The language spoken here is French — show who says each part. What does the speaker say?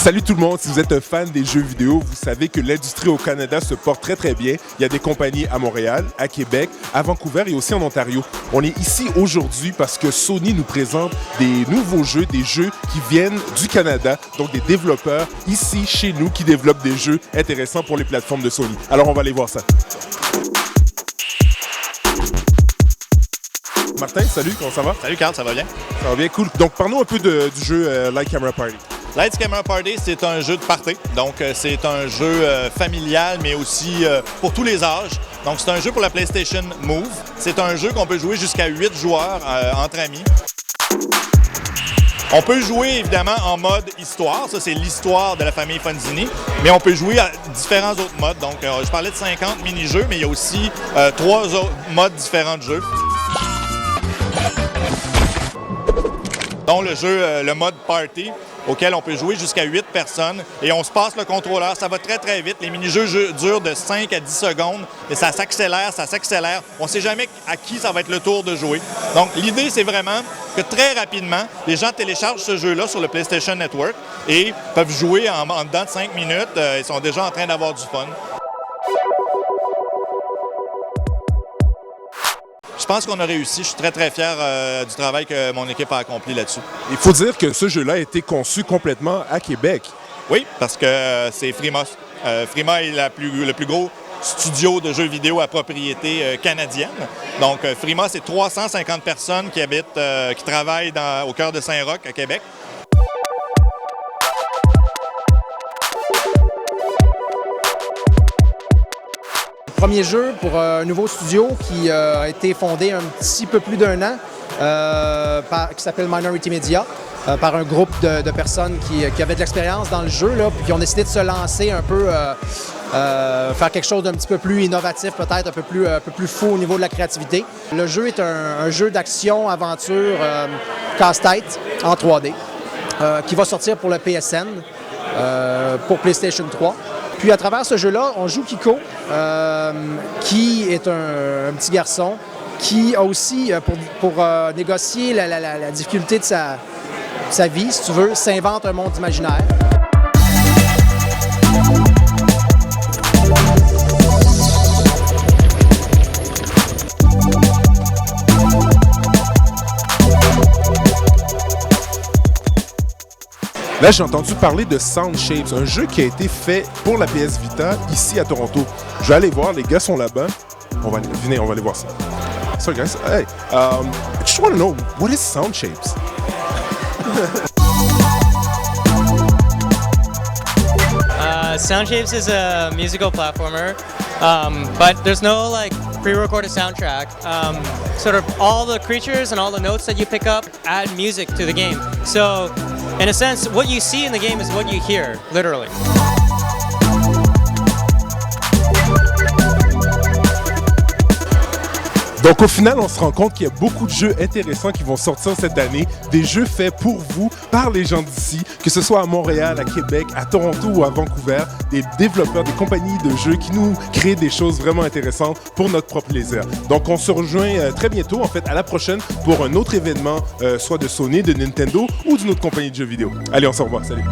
Speaker 1: Salut tout le monde, si vous êtes un fan des jeux vidéo, vous savez que l'industrie au Canada se porte très bien. Il y a des compagnies à Montréal, à Québec, à Vancouver et aussi en Ontario. On est ici aujourd'hui parce que Sony nous présente des nouveaux jeux, des jeux qui viennent du Canada, donc des développeurs ici chez nous qui développent des jeux intéressants pour les plateformes de Sony. Alors on va aller voir ça. Martin, salut, comment ça va?
Speaker 2: Salut Carl, ça va bien?
Speaker 1: Ça va bien, cool. Donc parlons un peu du jeu Light Camera Party.
Speaker 2: Lights Camera Party, c'est un jeu de party. Donc, c'est un jeu familial, mais aussi pour tous les âges. Donc, c'est un jeu pour la PlayStation Move. C'est un jeu qu'on peut jouer jusqu'à 8 joueurs entre amis. On peut jouer évidemment en mode histoire. Ça, c'est l'histoire de la famille Fonzini. Mais on peut jouer à différents autres modes. Donc, je parlais de 50 mini-jeux, mais il y a aussi 3 autres modes différents de jeu. Donc, le mode party, auquel on peut jouer jusqu'à 8 personnes et on se passe le contrôleur. Ça va très vite. Les mini-jeux durent de 5 à 10 secondes et ça s'accélère. On ne sait jamais à qui ça va être le tour de jouer. Donc, l'idée, c'est vraiment que très rapidement, les gens téléchargent ce jeu-là sur le PlayStation Network et peuvent jouer en dedans de 5 minutes. Ils sont déjà en train d'avoir du fun. Je pense qu'on a réussi. Je suis très fier du travail que mon équipe a accompli là-dessus.
Speaker 1: Il faut dire que ce jeu-là a été conçu complètement à Québec.
Speaker 2: Oui, parce que c'est Frima. Frima est le plus gros studio de jeux vidéo à propriété canadienne. Donc, Frima, c'est 350 personnes qui habitent, qui travaillent au cœur de Saint-Roch, à Québec.
Speaker 3: Premier jeu pour un nouveau studio qui a été fondé un petit peu plus d'1 an, qui s'appelle Minority Media, par un groupe de personnes qui avaient de l'expérience dans le jeu, là, puis qui ont décidé de se lancer un peu, faire quelque chose d'un petit peu plus innovatif, peut-être un peu plus fou au niveau de la créativité. Le jeu est un jeu d'action, aventure, casse-tête en 3D, qui va sortir pour le PSN, pour PlayStation 3. Puis à travers ce jeu-là, on joue Kiko, qui est un petit garçon qui a aussi, pour négocier la difficulté de sa vie, si tu veux, s'invente un monde imaginaire.
Speaker 1: Là, j'ai entendu parler de Sound Shapes, un jeu qui a été fait pour la PS Vita ici à Toronto. Je vais aller voir, les gars sont là-bas. Venez, on va aller voir ça. So guys, hey, I just want to know, what is Sound Shapes?
Speaker 4: Sound Shapes is a musical platformer, but there's no pre-recorded soundtrack. Sort of all the creatures and all the notes that you pick up add music to the game. So, in a sense, what you see in the game is what you hear, literally.
Speaker 1: Donc au final, on se rend compte qu'il y a beaucoup de jeux intéressants qui vont sortir cette année, des jeux faits pour vous, par les gens d'ici, que ce soit à Montréal, à Québec, à Toronto ou à Vancouver, des développeurs, des compagnies de jeux qui nous créent des choses vraiment intéressantes pour notre propre plaisir. Donc on se rejoint très bientôt, en fait à la prochaine, pour un autre événement, soit de Sony, de Nintendo ou d'une autre compagnie de jeux vidéo. Allez, on se revoit, salut!